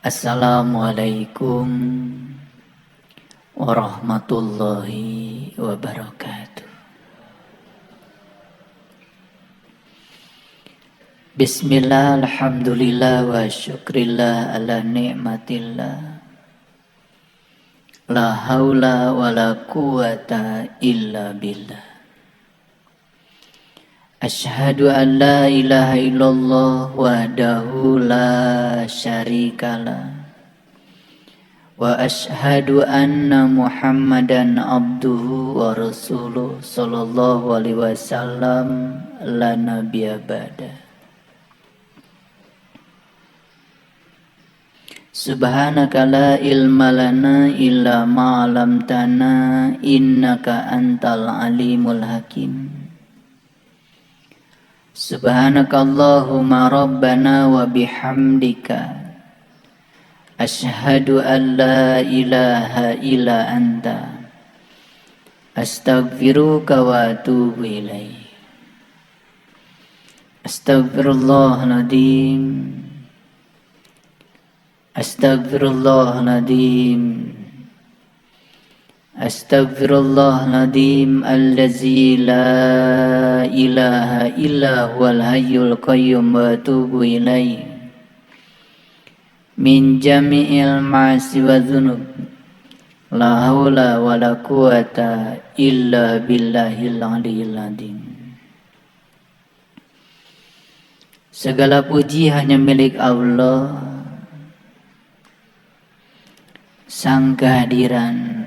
Assalamualaikum warahmatullahi wabarakatuh. Bismillah, alhamdulillah, wa syukrillah ala ni'matillah. La haula wa la quwata illa billah. Ashhadu an la ilaha illallah wahdahu la syarikalah. Wa ashhadu anna Muhammadan abduhu wa rasuluh sallallahu alaihi wasallam la nabiyya ba'da. Subhanaka la ilma lana illa ma 'allamtana innaka antal alimul hakim. Subhanakallahumma rabbana wa bihamdika asyhadu an la ilaha illa anta astaghfiruka wa atubu ilaik. Astaghfirullahaladzim, astaghfirullahaladzim, astaghfirullahaladzim allazi la ilaha illa huwal hayyul qayyum wa atubu ilaih min jami'il ma'asi wa dhunub la haula wa la quwata illa billahil aliyyil azim. Segala puji hanya milik Allah, Sang Kehadiran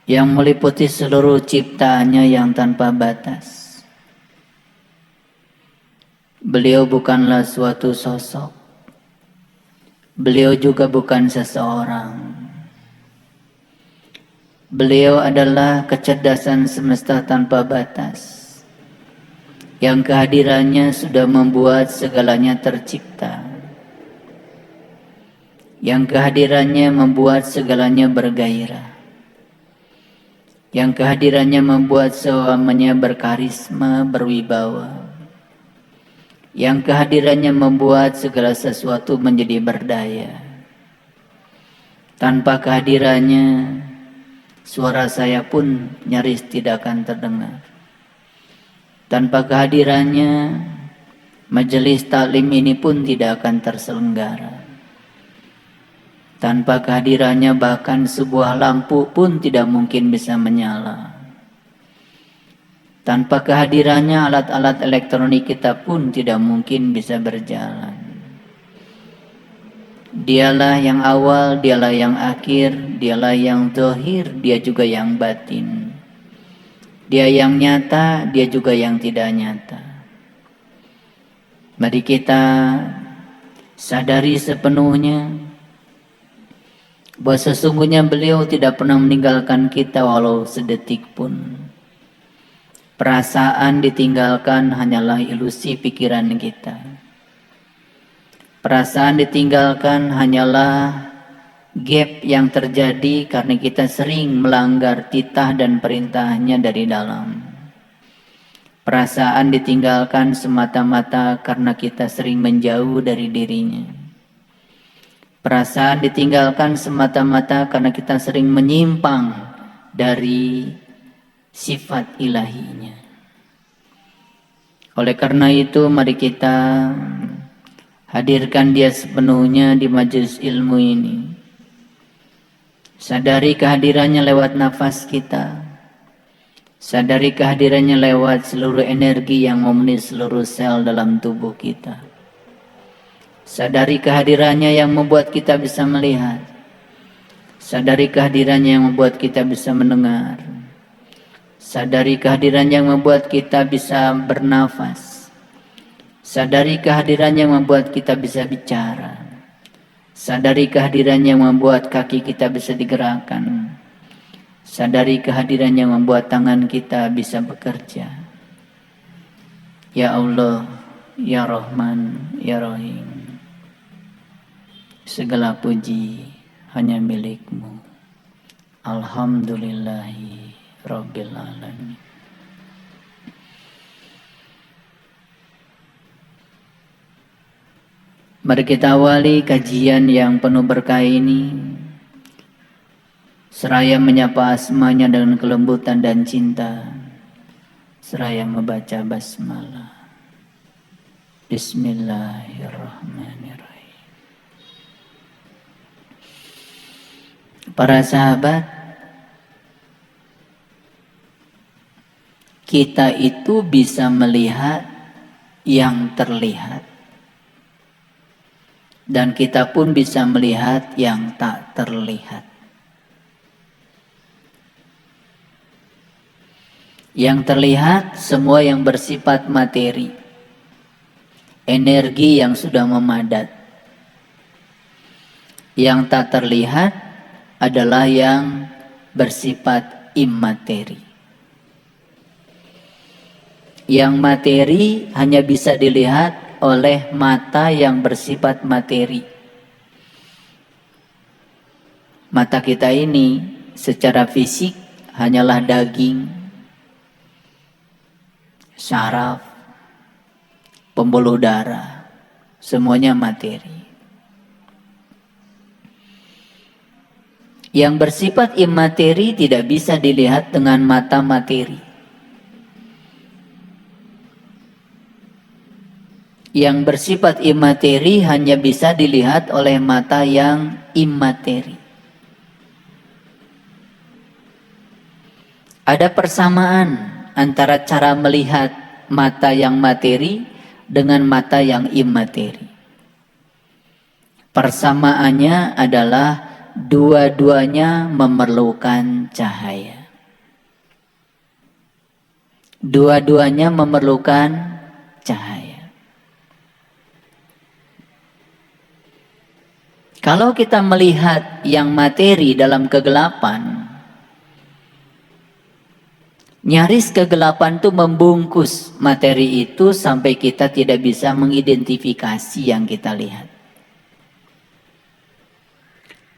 yang meliputi seluruh ciptaannya yang tanpa batas. Beliau bukanlah suatu sosok, beliau juga bukan seseorang. Beliau adalah kecerdasan semesta tanpa batas, yang kehadirannya sudah membuat segalanya tercipta, yang kehadirannya membuat segalanya bergairah, yang kehadirannya membuat semuanya berkarisma, berwibawa, yang kehadirannya membuat segala sesuatu menjadi berdaya. Tanpa kehadirannya, suara saya pun nyaris tidak akan terdengar. Tanpa kehadirannya, majelis taklim ini pun tidak akan terselenggara. Tanpa kehadirannya bahkan sebuah lampu pun tidak mungkin bisa menyala. Tanpa kehadirannya alat-alat elektronik kita pun tidak mungkin bisa berjalan. Dialah yang awal, dialah yang akhir, dialah yang zahir, dia juga yang batin. Dia yang nyata, dia juga yang tidak nyata. Mari kita sadari sepenuhnya bahwa sesungguhnya beliau tidak pernah meninggalkan kita walau sedetik pun. Perasaan ditinggalkan hanyalah ilusi pikiran kita. Perasaan ditinggalkan hanyalah gap yang terjadi karena kita sering melanggar titah dan perintahnya dari dalam. Perasaan ditinggalkan semata-mata karena kita sering menjauh dari dirinya. Perasaan ditinggalkan semata-mata karena kita sering menyimpang dari sifat ilahinya. Oleh karena itu, mari kita hadirkan dia sepenuhnya di majelis ilmu ini. Sadari kehadirannya lewat nafas kita. Sadari kehadirannya lewat seluruh energi yang memenuhi seluruh sel dalam tubuh kita. Sadari kehadirannya yang membuat kita bisa melihat. Sadari kehadirannya yang membuat kita bisa mendengar. Sadari kehadirannya yang membuat kita bisa bernafas. Sadari kehadirannya yang membuat kita bisa bicara. Sadari kehadirannya yang membuat kaki kita bisa digerakkan. Sadari kehadirannya yang membuat tangan kita bisa bekerja. Ya Allah, Ya Rahman, Ya Rahim. Segala puji hanya milik-Mu. Alhamdulillahi Rabbil Alamin. Mari kita awali kajian yang penuh berkah ini, seraya menyapa asmanya dengan kelembutan dan cinta, seraya membaca basmalah. Bismillahirrahmanirrahim. Para sahabat, kita itu bisa melihat yang terlihat, dan kita pun bisa melihat yang tak terlihat. Yang terlihat semua yang bersifat materi, energi yang sudah memadat. Yang tak terlihat adalah yang bersifat imateri. Yang materi hanya bisa dilihat oleh mata yang bersifat materi. Mata kita ini secara fisik hanyalah daging, saraf, pembuluh darah, semuanya materi. Yang bersifat imateri tidak bisa dilihat dengan mata materi. Yang bersifat imateri hanya bisa dilihat oleh mata yang imateri. Ada persamaan antara cara melihat mata yang materi dengan mata yang imateri. Persamaannya adalah dua-duanya memerlukan cahaya. Dua-duanya memerlukan cahaya. Kalau kita melihat yang materi dalam kegelapan, nyaris kegelapan itu membungkus materi itu sampai kita tidak bisa mengidentifikasi yang kita lihat.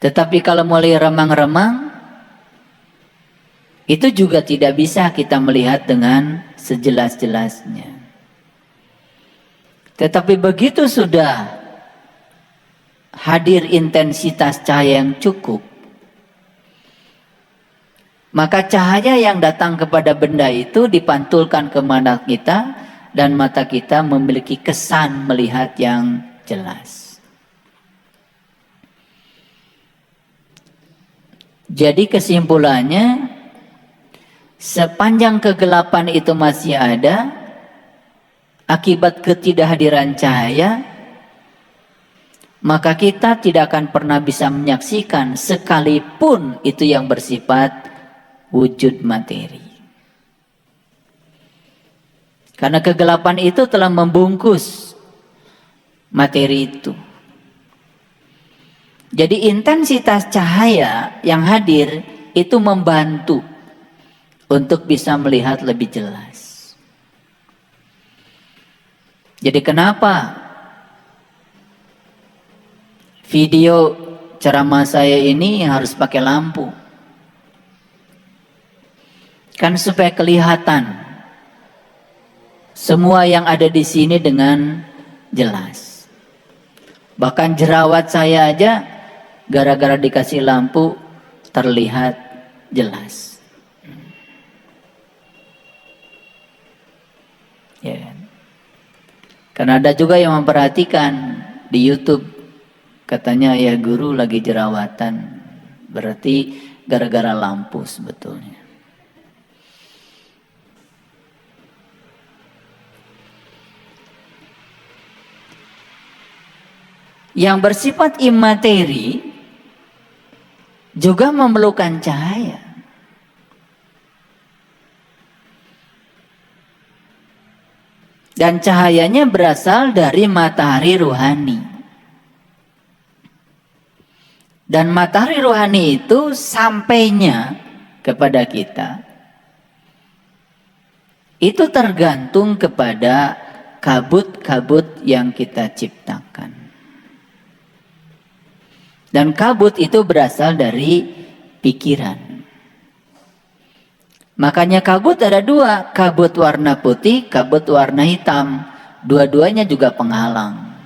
Tetapi kalau mulai remang-remang, itu juga tidak bisa kita melihat dengan sejelas-jelasnya. Tetapi begitu sudah hadir intensitas cahaya yang cukup, maka cahaya yang datang kepada benda itu dipantulkan ke mata kita, dan mata kita memiliki kesan melihat yang jelas. Jadi kesimpulannya, sepanjang kegelapan itu masih ada, akibat ketidakhadiran cahaya, maka kita tidak akan pernah bisa menyaksikan sekalipun itu yang bersifat wujud materi. Karena kegelapan itu telah membungkus materi itu. Jadi intensitas cahaya yang hadir itu membantu untuk bisa melihat lebih jelas. Jadi kenapa video ceramah saya ini harus pakai lampu? Kan supaya kelihatan semua yang ada di sini dengan jelas. Bahkan jerawat saya aja gara-gara dikasih lampu terlihat jelas. Ya. Karena ada juga yang memperhatikan di YouTube, katanya ya guru lagi jerawatan, berarti gara-gara lampu sebetulnya. Yang bersifat imateri juga memerlukan cahaya. Dan cahayanya berasal dari matahari rohani. Dan matahari rohani itu sampainya kepada kita, itu tergantung kepada kabut-kabut yang kita ciptakan. Dan kabut itu berasal dari pikiran. Makanya kabut ada dua, kabut warna putih, kabut warna hitam. Dua-duanya juga penghalang.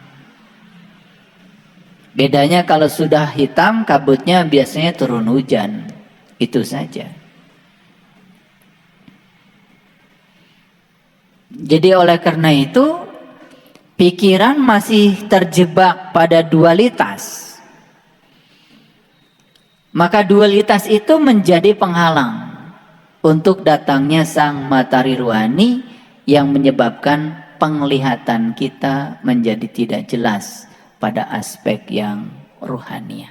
Bedanya kalau sudah hitam kabutnya biasanya turun hujan. Itu saja. Jadi oleh karena itu pikiran masih terjebak pada dualitas. Maka dualitas itu menjadi penghalang untuk datangnya sang matahari rohani yang menyebabkan penglihatan kita menjadi tidak jelas pada aspek yang rohania.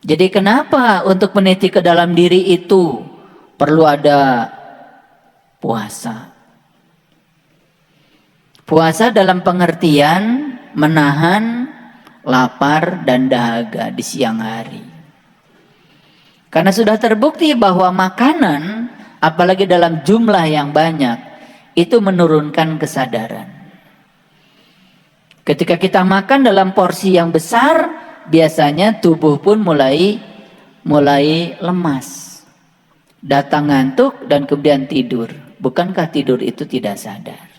Jadi kenapa untuk meniti ke dalam diri itu perlu ada puasa? Puasa dalam pengertian menahan lapar dan dahaga di siang hari. Karena sudah terbukti bahwa makanan, apalagi dalam jumlah yang banyak, itu menurunkan kesadaran. Ketika kita makan dalam porsi yang besar, biasanya tubuh pun mulai lemas. Datang ngantuk dan kemudian tidur. Bukankah tidur itu tidak sadar?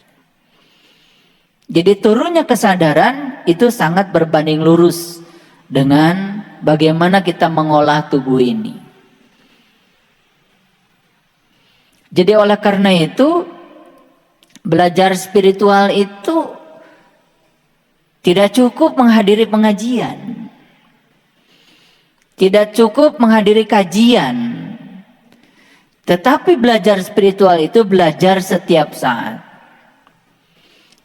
Jadi turunnya kesadaran itu sangat berbanding lurus dengan bagaimana kita mengolah tubuh ini. Jadi oleh karena itu belajar spiritual itu tidak cukup menghadiri pengajian. Tidak cukup menghadiri kajian. Tetapi belajar spiritual itu belajar setiap saat.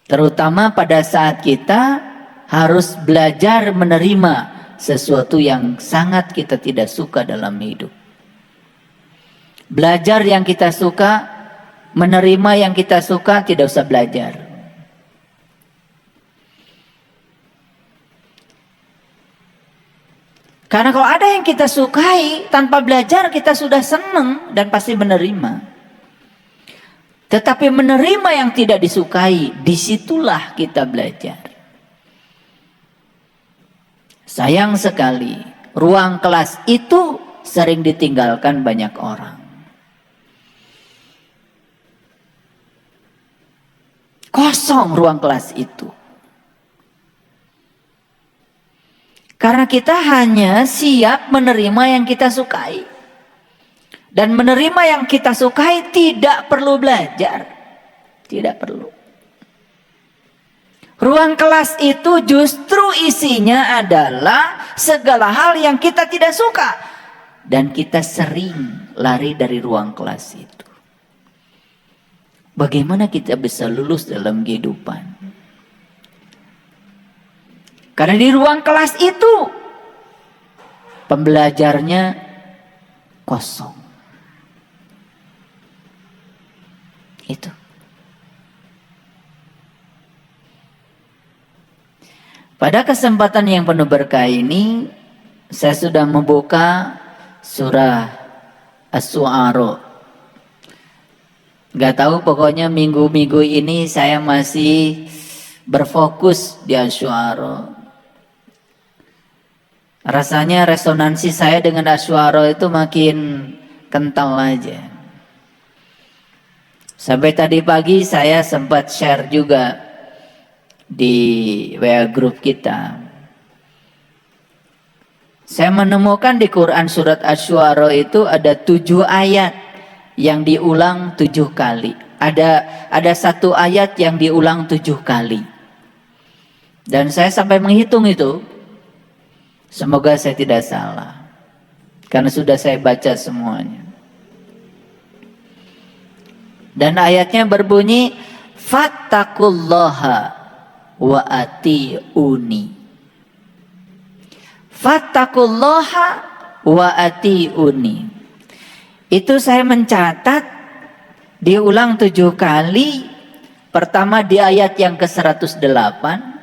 Terutama pada saat kita harus belajar menerima sesuatu yang sangat kita tidak suka dalam hidup. Belajar yang kita suka, menerima yang kita suka, tidak usah belajar. Karena kalau ada yang kita sukai, tanpa belajar kita sudah senang dan pasti menerima. Tetapi menerima yang tidak disukai, disitulah kita belajar. Sayang sekali, ruang kelas itu sering ditinggalkan banyak orang. Kosong ruang kelas itu. Karena kita hanya siap menerima yang kita sukai. Dan menerima yang kita sukai tidak perlu belajar. Tidak perlu. Ruang kelas itu justru isinya adalah segala hal yang kita tidak suka. Dan kita sering lari dari ruang kelas itu. Bagaimana kita bisa lulus dalam kehidupan? Karena di ruang kelas itu pembelajarnya kosong. Itu. Pada kesempatan yang penuh berkah ini, saya sudah membuka surah Asy-Syu'ara. Gak tahu, pokoknya minggu-minggu ini saya masih berfokus di Asy-Syu'ara. Rasanya resonansi saya dengan Asy-Syu'ara itu makin kental aja. Sampai tadi pagi saya sempat share juga di WA group kita. Saya menemukan di Quran surat Asy-Syu'ara itu ada 7 ayat yang diulang 7 kali. Ada satu ayat yang diulang 7 kali. Dan saya sampai menghitung itu. Semoga saya tidak salah. Karena sudah saya baca semuanya. Dan ayatnya berbunyi, fattaqullaha wa ati'uni. Fattaqullaha wa ati'uni. Itu saya mencatat diulang 7 kali. Pertama di ayat yang ke-108.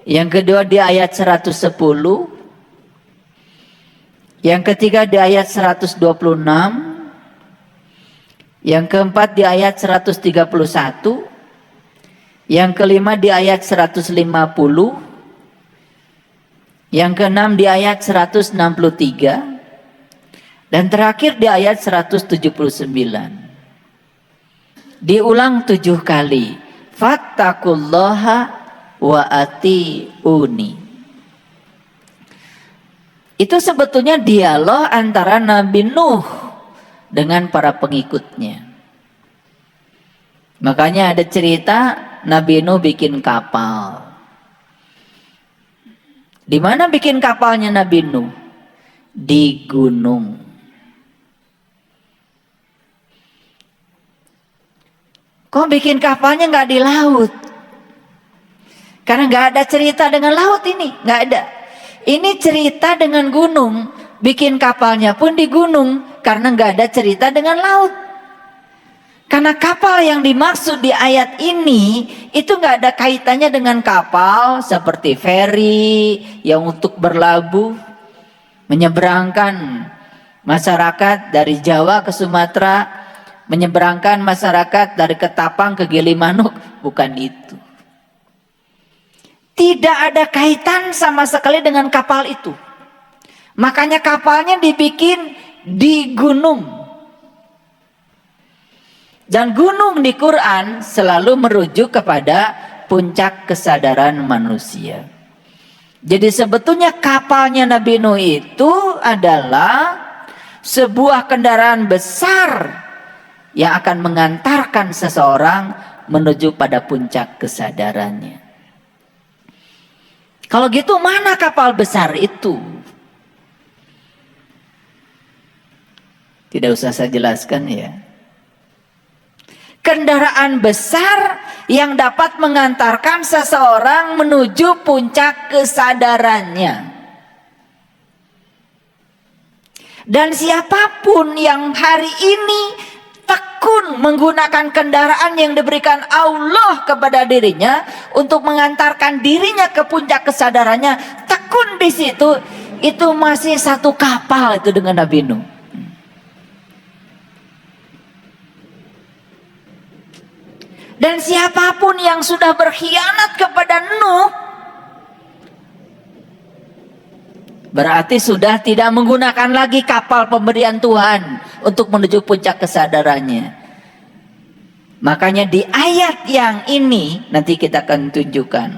Yang kedua di ayat 110. Yang ketiga di ayat 126. Yang keempat di ayat 131. Yang kelima di ayat 150. Yang keenam di ayat 163. Dan terakhir di ayat 179. Diulang 7 kali. Fattaqullaha wa atiuni. Itu sebetulnya dialog antara Nabi Nuh dengan para pengikutnya. Makanya ada cerita Nabi Nuh bikin kapal. Di mana bikin kapalnya Nabi Nuh? Di gunung. Kok bikin kapalnya nggak di laut? Karena nggak ada cerita dengan laut ini, nggak ada. Ini cerita dengan gunung. Bikin kapalnya pun di gunung, karena nggak ada cerita dengan laut. Karena kapal yang dimaksud di ayat ini itu nggak ada kaitannya dengan kapal seperti feri yang untuk berlabuh, menyeberangkan masyarakat dari Jawa ke Sumatera, menyeberangkan masyarakat dari Ketapang ke Gilimanuk, bukan itu. Tidak ada kaitan sama sekali dengan kapal itu. Makanya kapalnya dibikin di gunung. Dan gunung di Quran selalu merujuk kepada puncak kesadaran manusia. Jadi sebetulnya kapalnya Nabi Nuh itu adalah sebuah kendaraan besar yang akan mengantarkan seseorang menuju pada puncak kesadarannya. Kalau gitu mana kapal besar itu? Tidak usah saya jelaskan ya. Kendaraan besar yang dapat mengantarkan seseorang menuju puncak kesadarannya. Dan siapapun yang hari ini tekun menggunakan kendaraan yang diberikan Allah kepada dirinya untuk mengantarkan dirinya ke puncak kesadarannya, tekun di situ, itu masih satu kapal itu dengan Nabi Nuh. Dan siapapun yang sudah berkhianat kepada Nuh, berarti sudah tidak menggunakan lagi kapal pemberian Tuhan untuk menuju puncak kesadarannya. Makanya di ayat yang ini nanti kita akan tunjukkan.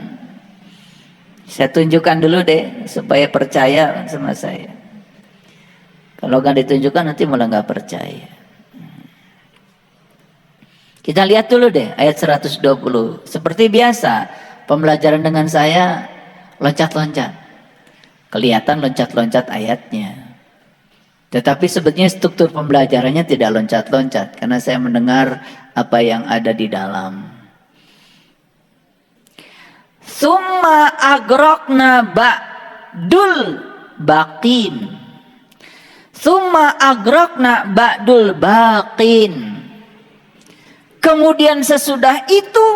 Saya tunjukkan dulu deh supaya percaya sama saya. Kalau nggak ditunjukkan nanti malah nggak percaya. Kita lihat dulu deh ayat 120. Seperti biasa pembelajaran dengan saya loncat-loncat. Kelihatan loncat-loncat ayatnya. Tetapi sebetulnya struktur pembelajarannya tidak loncat-loncat. Karena saya mendengar apa yang ada di dalam. Summa agrokna ba'dul baqin. Summa agrokna ba'dul baqin. Kemudian sesudah itu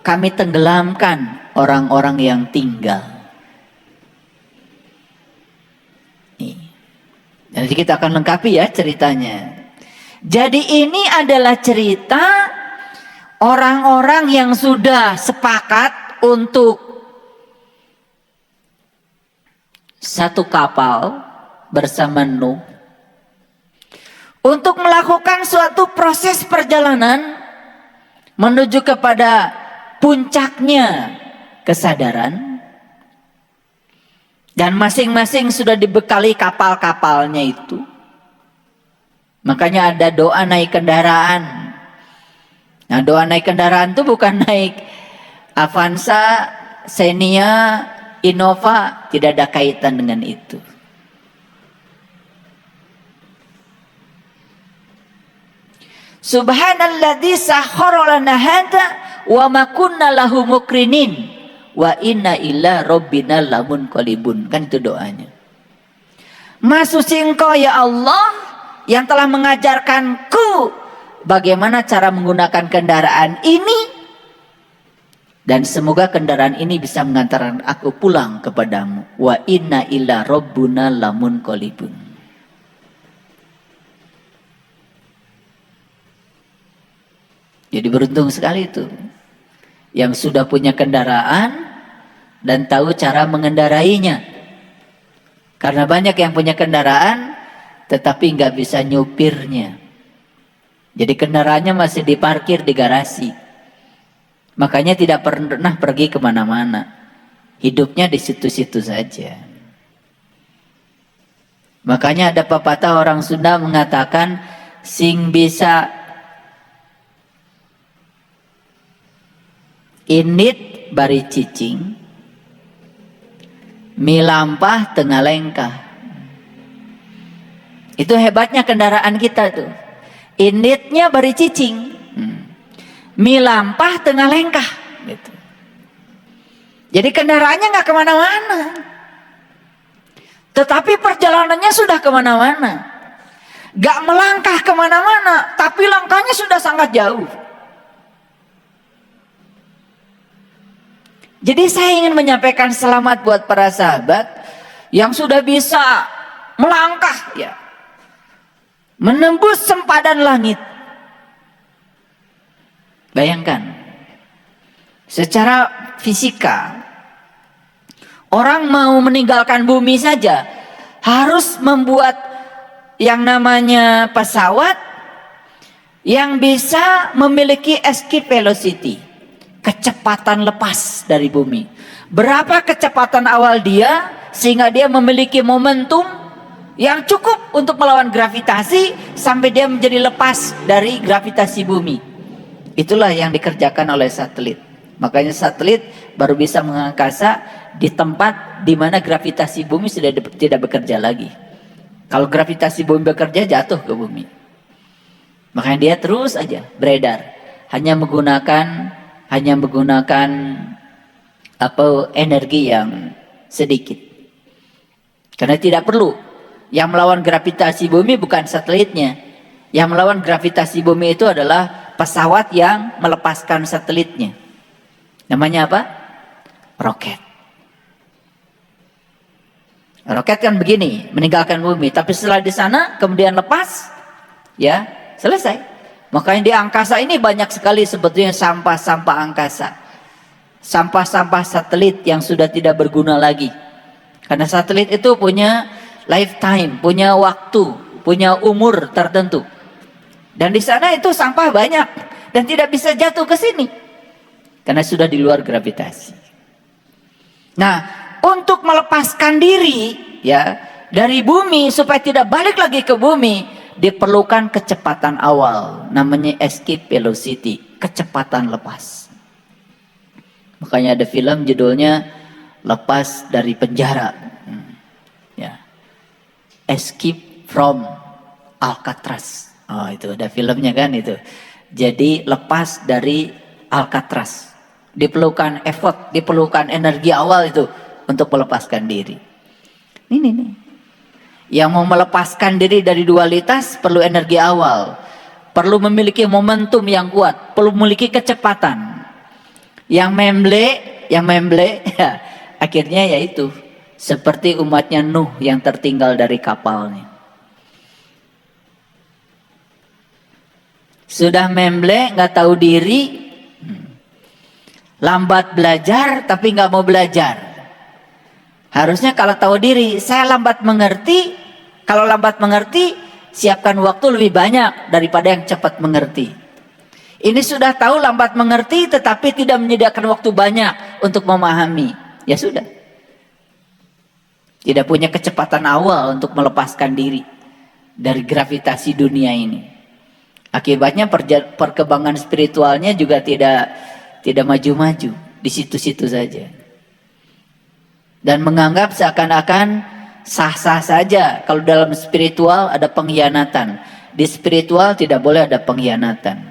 kami tenggelamkan orang-orang yang tinggal. Nanti kita akan lengkapi ya ceritanya. Jadi ini adalah cerita orang-orang yang sudah sepakat untuk satu kapal bersama Nuh untuk melakukan suatu proses perjalanan menuju kepada puncaknya kesadaran. Dan masing-masing sudah dibekali kapal-kapalnya itu. Makanya ada doa naik kendaraan. Nah, doa naik kendaraan itu bukan naik Avanza, Xenia, Innova, tidak ada kaitan dengan itu. Subhanalladzi sakhkhara lana hadza wa ma kunna lahu muqrinin wa inna ila rabbina lamunqalibun. Kan itu doanya. Maha suci Engkau ya Allah yang telah mengajarkanku bagaimana cara menggunakan kendaraan ini, dan semoga kendaraan ini bisa mengantarkan aku pulang kepadamu. Wa inna ila rabbuna lamunqalibun. Jadi beruntung sekali itu yang sudah punya kendaraan dan tahu cara mengendarainya. Karena banyak yang punya kendaraan tetapi nggak bisa nyupirnya. Jadi kendaraannya masih diparkir di garasi. Makanya tidak pernah pergi kemana-mana. Hidupnya di situ-situ saja. Makanya ada pepatah orang Sunda mengatakan, sing bisa init bari cicing, milampah tengah lengkah. Itu hebatnya kendaraan kita tuh. Initnya bari cicing, milampah tengah lengkah. Gitu. Jadi kendaraannya nggak kemana-mana. Tetapi perjalanannya sudah kemana-mana. Gak melangkah kemana-mana, tapi langkahnya sudah sangat jauh. Jadi saya ingin menyampaikan selamat buat para sahabat yang sudah bisa melangkah, ya, menembus sempadan langit. Bayangkan, secara fisika, orang mau meninggalkan bumi saja harus membuat yang namanya pesawat yang bisa memiliki escape velocity, kecepatan lepas dari bumi. Berapa kecepatan awal dia sehingga dia memiliki momentum yang cukup untuk melawan gravitasi sampai dia menjadi lepas dari gravitasi bumi. Itulah yang dikerjakan oleh satelit. Makanya satelit baru bisa mengangkasa di tempat di mana gravitasi bumi sudah tidak bekerja lagi. Kalau gravitasi bumi bekerja, jatuh ke bumi. Makanya dia terus aja beredar, hanya menggunakan energi yang sedikit. Karena tidak perlu. Yang melawan gravitasi bumi bukan satelitnya. Yang melawan gravitasi bumi itu adalah pesawat yang melepaskan satelitnya. Namanya apa? Roket. Roket kan begini, meninggalkan bumi, tapi setelah di sana kemudian lepas, ya selesai. Makanya di angkasa ini banyak sekali sebetulnya sampah-sampah angkasa, sampah-sampah satelit yang sudah tidak berguna lagi. Karena satelit itu punya lifetime, punya waktu, punya umur tertentu. Dan di sana itu sampah banyak dan tidak bisa jatuh ke sini karena sudah di luar gravitasi. Nah, untuk melepaskan diri, ya, dari bumi supaya tidak balik lagi ke bumi, diperlukan kecepatan awal, namanya escape velocity, kecepatan lepas. Makanya ada film judulnya Lepas dari Penjara, ya, Escape from Alcatraz. Oh, itu ada filmnya kan itu. Jadi lepas dari Alcatraz, diperlukan effort, diperlukan energi awal itu untuk melepaskan diri. Ini nih. Yang mau melepaskan diri dari dualitas perlu energi awal. Perlu memiliki momentum yang kuat, perlu memiliki kecepatan. Yang memble ya, akhirnya yaitu seperti umatnya Nuh yang tertinggal dari kapalnya. Sudah memble, nggak tahu diri, lambat belajar tapi nggak mau belajar. Harusnya kalau tahu diri, saya lambat mengerti. Kalau lambat mengerti, siapkan waktu lebih banyak daripada yang cepat mengerti. Ini sudah tahu lambat mengerti, tetapi tidak menyediakan waktu banyak untuk memahami. Ya sudah. Tidak punya kecepatan awal untuk melepaskan diri dari gravitasi dunia ini. Akibatnya perkembangan spiritualnya juga tidak maju-maju, di situ-situ saja. Dan menganggap seakan-akan sah-sah saja kalau dalam spiritual ada pengkhianatan. Di spiritual tidak boleh ada pengkhianatan.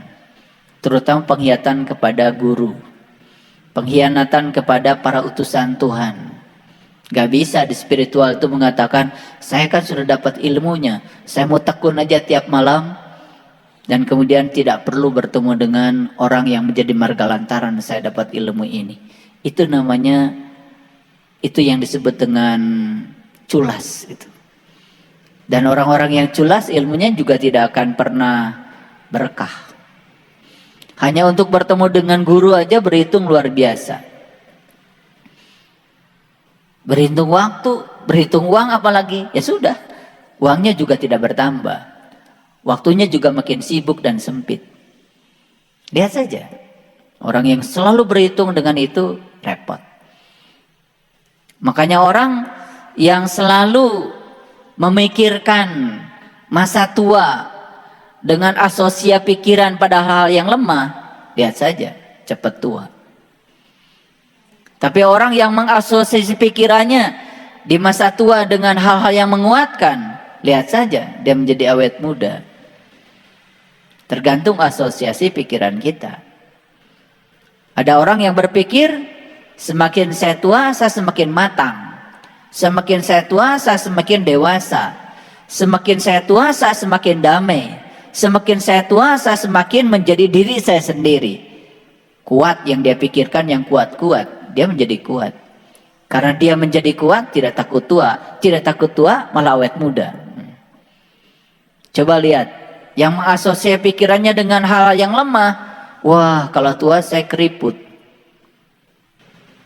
Terutama pengkhianatan kepada guru. Pengkhianatan kepada para utusan Tuhan. Gak bisa di spiritual itu mengatakan, saya kan sudah dapat ilmunya, saya mau tekun aja tiap malam. Dan kemudian tidak perlu bertemu dengan orang yang menjadi marga lantaran saya dapat ilmu ini. Itu namanya, itu yang disebut dengan culas. Gitu. Dan orang-orang yang culas ilmunya juga tidak akan pernah berkah. Hanya untuk bertemu dengan guru aja berhitung luar biasa. Berhitung waktu, berhitung uang apalagi. Ya sudah, uangnya juga tidak bertambah. Waktunya juga makin sibuk dan sempit. Lihat saja, orang yang selalu berhitung dengan itu repot. Makanya orang yang selalu memikirkan masa tua dengan asosiasi pikiran pada hal yang lemah, lihat saja, cepat tua. Tapi orang yang mengasosiasi pikirannya di masa tua dengan hal-hal yang menguatkan, lihat saja, dia menjadi awet muda. Tergantung asosiasi pikiran kita. Ada orang yang berpikir, semakin saya tua, saya semakin matang. Semakin saya tua, saya semakin dewasa. Semakin saya tua, saya semakin damai. Semakin saya tua, saya semakin menjadi diri saya sendiri. Kuat yang dia pikirkan, yang kuat-kuat, dia menjadi kuat. Karena dia menjadi kuat, tidak takut tua. Tidak takut tua, malah awet muda. Coba lihat. Yang mengasosiasi pikirannya dengan hal yang lemah, wah kalau tua saya keriput.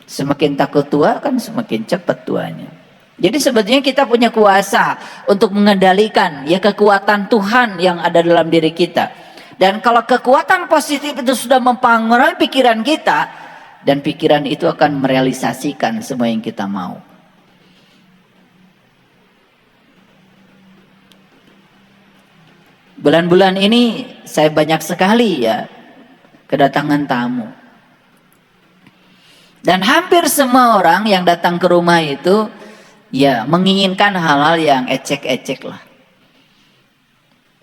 Semakin takut tua kan semakin cepat tuanya. Jadi sebetulnya kita punya kuasa untuk mengendalikan ya kekuatan Tuhan yang ada dalam diri kita. Dan kalau kekuatan positif itu sudah mempengaruhi pikiran kita, dan pikiran itu akan merealisasikan semua yang kita mau. Bulan-bulan ini saya banyak sekali ya kedatangan tamu. Dan hampir semua orang yang datang ke rumah itu ya menginginkan hal-hal yang ecek-ecek lah.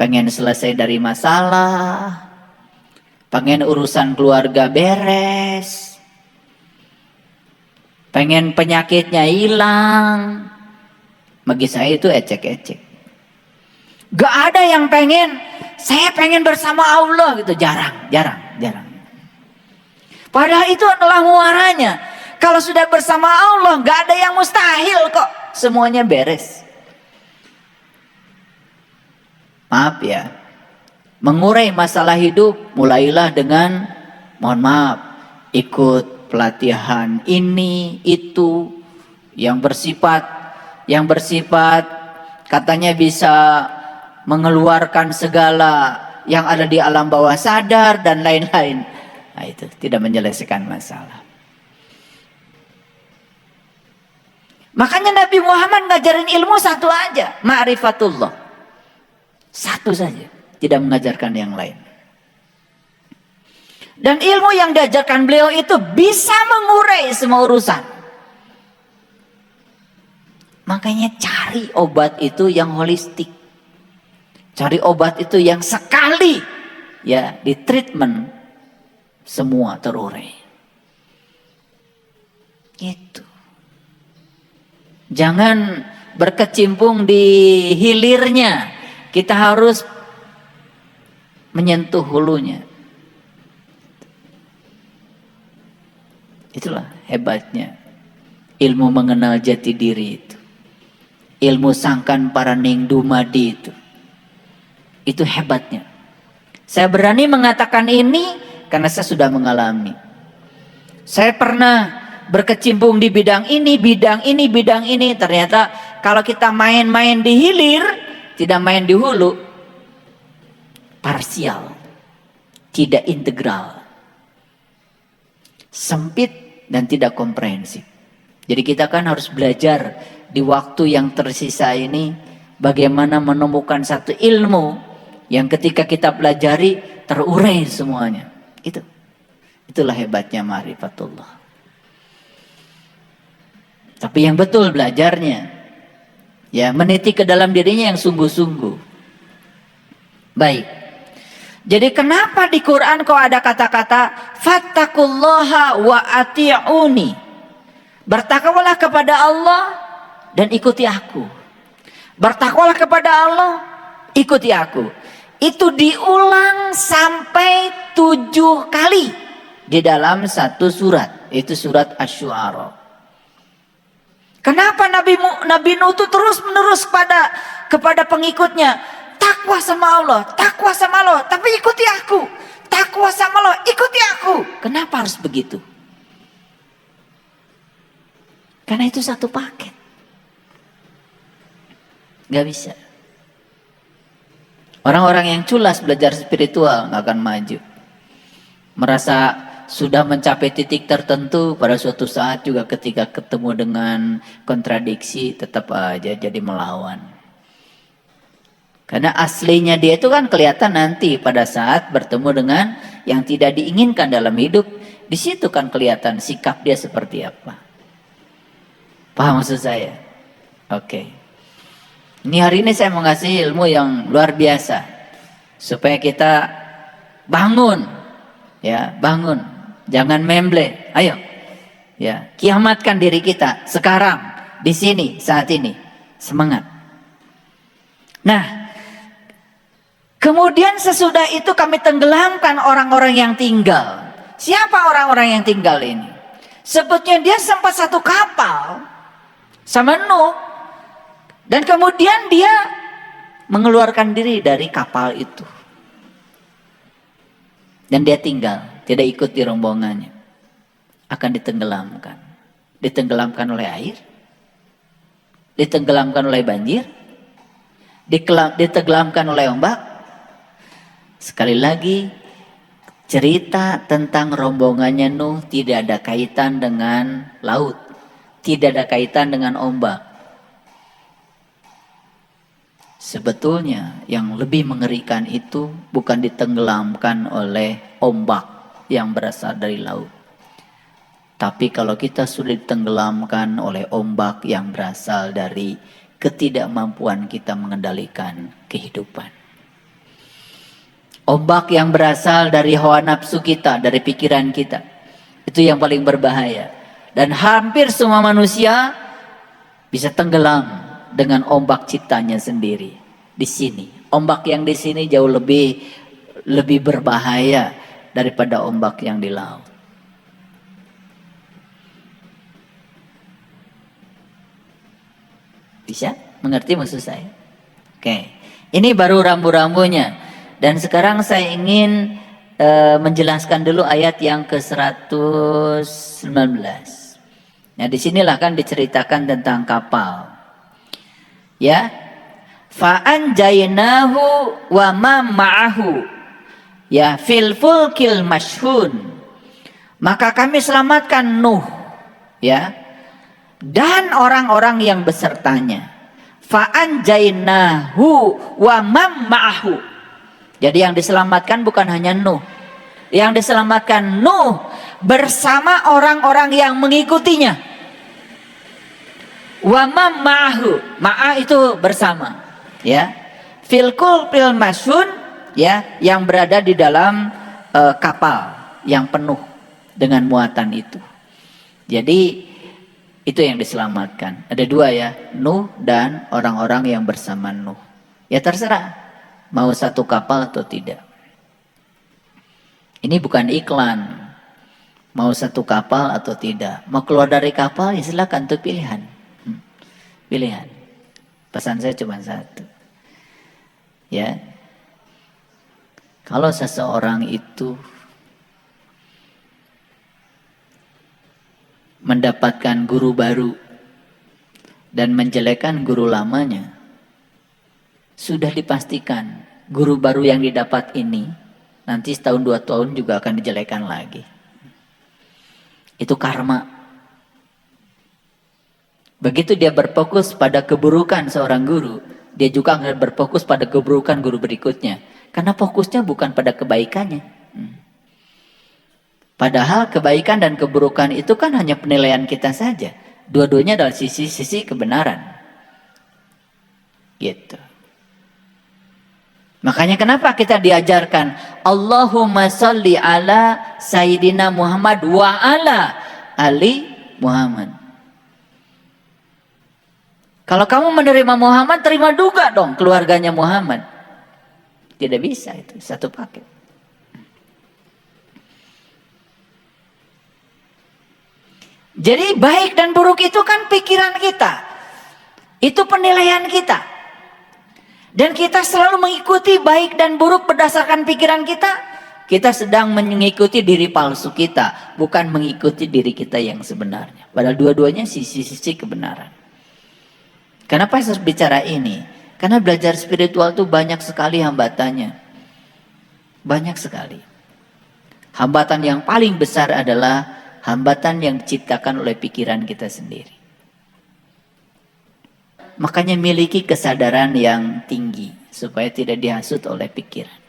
Pengen selesai dari masalah, pengen urusan keluarga beres, pengen penyakitnya hilang. Bagi saya itu ecek-ecek. Gak ada yang pengen, saya pengen bersama Allah gitu, jarang. Padahal itu adalah muaranya. Kalau sudah bersama Allah, gak ada yang mustahil kok. Semuanya beres. Maaf ya, mengurai masalah hidup, mulailah dengan, mohon maaf, ikut pelatihan ini, itu, yang bersifat katanya bisa mengeluarkan segala yang ada di alam bawah sadar dan lain-lain. Nah itu tidak menyelesaikan masalah. Makanya Nabi Muhammad ngajarin ilmu satu aja, ma'rifatullah. Satu saja, tidak mengajarkan yang lain. Dan ilmu yang diajarkan beliau itu bisa mengurai semua urusan. Makanya cari obat itu yang holistik. Cari obat itu yang sekali ya di treatment semua terurai. Gitu. Jangan berkecimpung di hilirnya. Kita harus menyentuh hulunya. Itulah hebatnya ilmu mengenal jati diri itu. Ilmu sangkan paraning dumadi itu. Itu hebatnya. Saya berani mengatakan ini karena saya sudah mengalami. Saya pernah berkecimpung di bidang ini. Ternyata kalau kita main-main di hilir, tidak main di hulu, parsial, tidak integral, sempit dan tidak komprehensif. Jadi kita kan harus belajar di waktu yang tersisa ini bagaimana menemukan satu ilmu yang ketika kita pelajari terurai semuanya. Itulah hebatnya ma'rifatullah. Tapi yang betul belajarnya, ya meniti ke dalam dirinya yang sungguh-sungguh. Baik. Jadi kenapa di Quran kok ada kata-kata fattaqullaha wa ati'uni? Bertakwalah kepada Allah dan ikuti aku. Bertakwalah kepada Allah, ikuti aku. Itu diulang sampai 7 kali di dalam satu surat, itu surat Asy-Syu'ara. Kenapa Nabi Nuh itu terus menerus kepada pengikutnya, takwa sama Allah, tapi ikuti aku. Takwa sama Allah, ikuti aku. Kenapa harus begitu? Karena itu satu paket. Gak bisa. Orang-orang yang culas belajar spiritual nggak akan maju. Merasa sudah mencapai titik tertentu, pada suatu saat juga ketika ketemu dengan kontradiksi tetap aja jadi melawan. Karena aslinya dia itu kan kelihatan nanti pada saat bertemu dengan yang tidak diinginkan dalam hidup. Di situ kan kelihatan sikap dia seperti apa. Paham maksud saya? Oke. Ini hari ini saya mau ngasih ilmu yang luar biasa supaya kita bangun, ya bangun, jangan memble, ayo, ya kiamatkan diri kita sekarang, di sini, saat ini, semangat. Nah, kemudian sesudah itu kami tenggelamkan orang-orang yang tinggal. Siapa orang-orang yang tinggal ini? Sebetulnya dia sempat satu kapal sama Nuh. Dan kemudian dia mengeluarkan diri dari kapal itu. Dan dia tinggal, tidak ikut di rombongannya. Akan ditenggelamkan. Ditenggelamkan oleh air. Ditenggelamkan oleh banjir. Ditenggelamkan oleh ombak. Sekali lagi, cerita tentang rombongannya Nuh tidak ada kaitan dengan laut. Tidak ada kaitan dengan ombak. Sebetulnya yang lebih mengerikan itu bukan ditenggelamkan oleh ombak yang berasal dari laut. Tapi kalau kita sudah ditenggelamkan oleh ombak yang berasal dari ketidakmampuan kita mengendalikan kehidupan. Ombak yang berasal dari hawa nafsu kita, dari pikiran kita. Itu yang paling berbahaya. Dan hampir semua manusia bisa tenggelam dengan ombak ciptanya sendiri di sini. Ombak yang di sini jauh lebih berbahaya daripada ombak yang di laut. Bisa mengerti maksud saya? Oke. Ini baru rambu-rambunya. Dan sekarang saya ingin menjelaskan dulu ayat yang ke-119. Nah, disinilah kan diceritakan tentang kapal. Ya, fa'anjainahu wa ma ma'ahu ya fil fulkil mashhun, maka kami selamatkan Nuh, ya, dan orang-orang yang besertanya. Fa'anjainahu wa ma ma'ahu, jadi yang diselamatkan bukan hanya Nuh, yang diselamatkan Nuh bersama orang-orang yang mengikutinya. Wa ma'ahu, ma'a itu bersama, ya. Filkul fil masyun, ya, yang berada di dalam kapal yang penuh dengan muatan itu. Jadi itu yang diselamatkan. Ada dua ya, Nuh dan orang-orang yang bersama Nuh. Ya terserah mau satu kapal atau tidak. Ini bukan iklan. Mau satu kapal atau tidak. Mau keluar dari kapal ya silakan, itu pilihan. Pilihan. Pesan saya cuma satu. Ya. Kalau seseorang itu mendapatkan guru baru dan menjelekkan guru lamanya, sudah dipastikan guru baru yang didapat ini nanti setahun 2 tahun juga akan dijelekan lagi. Itu karma. Begitu dia berfokus pada keburukan seorang guru, dia juga akan berfokus pada keburukan guru berikutnya. Karena fokusnya bukan pada kebaikannya. Padahal kebaikan dan keburukan itu kan hanya penilaian kita saja. Dua-duanya adalah sisi-sisi kebenaran. Gitu. Makanya kenapa kita diajarkan Allahumma salli ala Sayyidina Muhammad wa ala Ali Muhammad. Kalau kamu menerima Muhammad, terima juga dong keluarganya Muhammad. Tidak bisa itu, satu paket. Jadi baik dan buruk itu kan pikiran kita. Itu penilaian kita. Dan kita selalu mengikuti baik dan buruk berdasarkan pikiran kita. Kita sedang mengikuti diri palsu kita, bukan mengikuti diri kita yang sebenarnya. Padahal dua-duanya sisi-sisi kebenaran. Kenapa saya bicara ini? Karena belajar spiritual itu banyak sekali hambatannya. Banyak sekali. Hambatan yang paling besar adalah hambatan yang diciptakan oleh pikiran kita sendiri. Makanya miliki kesadaran yang tinggi supaya tidak dihasut oleh pikiran.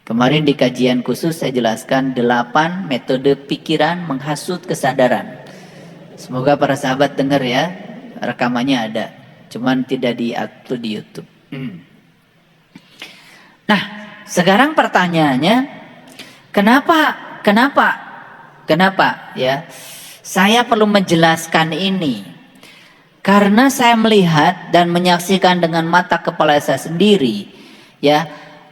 Kemarin di kajian khusus saya jelaskan 8 metode pikiran menghasut kesadaran. Semoga para sahabat dengar ya, rekamannya ada. Cuman tidak di-upload di YouTube. Nah, sekarang pertanyaannya, kenapa ya? Saya perlu menjelaskan ini. Karena saya melihat dan menyaksikan dengan mata kepala saya sendiri, ya,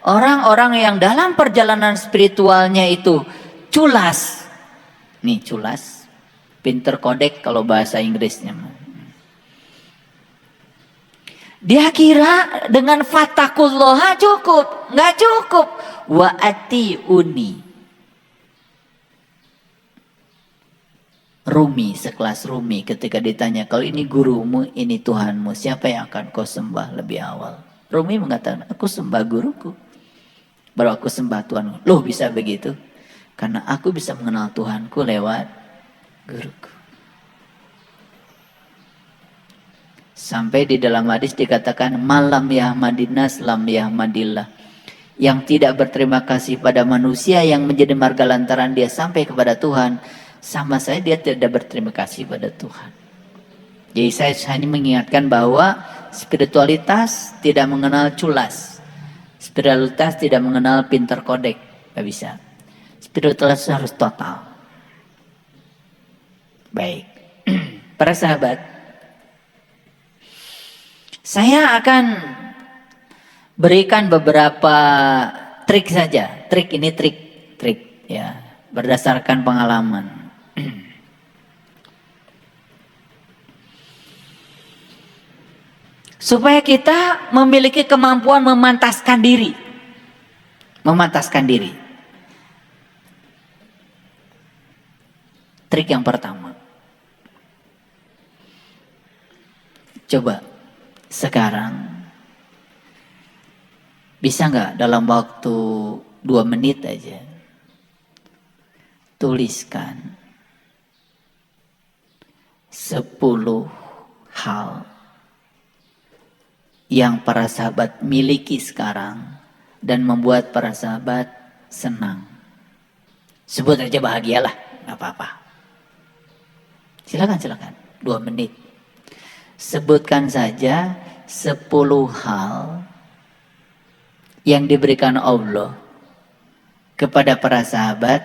orang-orang yang dalam perjalanan spiritualnya itu culas. Nih, culas. Pinter kodek kalau bahasa Inggrisnya. Dia kira dengan fatakulloha cukup. Nggak cukup. Wa atiuni. Rumi, sekelas Rumi ketika ditanya, kalau ini gurumu, ini Tuhanmu, siapa yang akan kau sembah lebih awal? Rumi mengatakan, aku sembah guruku. Baru aku sembah Tuhanku. Loh, bisa begitu? Karena aku bisa mengenal Tuhanku lewat guruku. Sampai di dalam hadis dikatakan malam yahmadinas lam yahmadillah. Yang tidak berterima kasih pada manusia yang menjadi marga lantaran dia sampai kepada Tuhan, sama saya dia tidak berterima kasih pada Tuhan. Jadi saya hanya mengingatkan bahwa spiritualitas tidak mengenal culas. Spiritualitas tidak mengenal pinter kodek. Gak bisa. Spiritualitas harus total. Baik. Para sahabat, saya akan berikan beberapa trik saja. Trik ini trik ya, berdasarkan pengalaman. Supaya kita memiliki kemampuan memantaskan diri. Memantaskan diri. Trik yang pertama. Coba sekarang bisa nggak dalam waktu 2 menit aja tuliskan 10 hal yang para sahabat miliki sekarang dan membuat para sahabat senang. Sebut aja bahagialah, nggak apa-apa. Silakan 2 menit. Sebutkan saja 10 hal yang diberikan Allah kepada para sahabat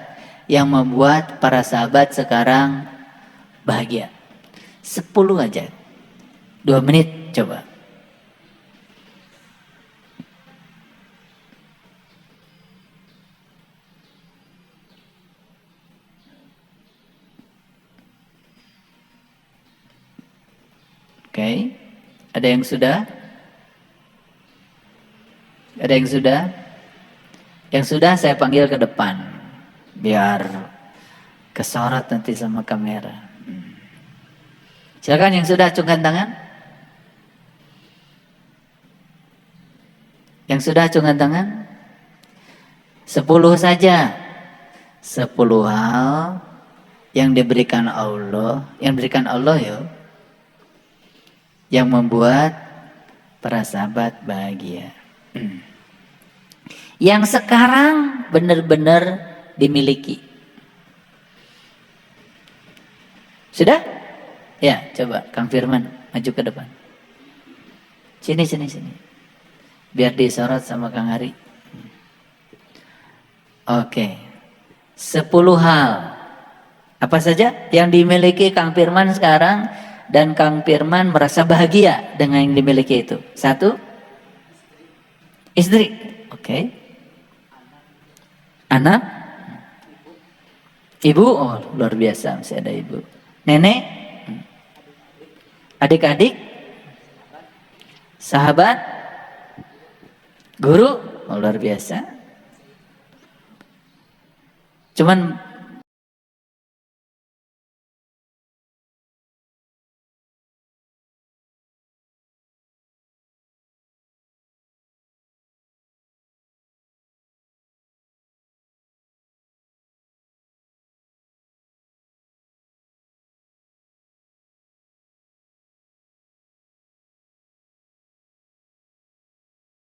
yang membuat para sahabat sekarang bahagia. 10 aja. 2 menit coba. Oke, ada yang sudah? Ada yang sudah? Yang sudah saya panggil ke depan, biar kesorot nanti sama kamera. Silakan yang sudah acungkan tangan. Yang sudah acungkan tangan. 10 saja. 10 hal yang diberikan Allah, ya, yang membuat para sahabat bahagia. Yang sekarang benar-benar dimiliki. Sudah? Ya, coba Kang Firman maju ke depan. Sini. Biar disorot sama Kang Hari. Oke. 10 hal. Apa saja yang dimiliki Kang Firman sekarang dan Kang Firman merasa bahagia dengan yang dimiliki itu? 1, istri. Oke. Anak. Ibu. Oh, luar biasa masih ada ibu. Nenek. Adik-adik. Sahabat. Guru. Oh, luar biasa. Cuman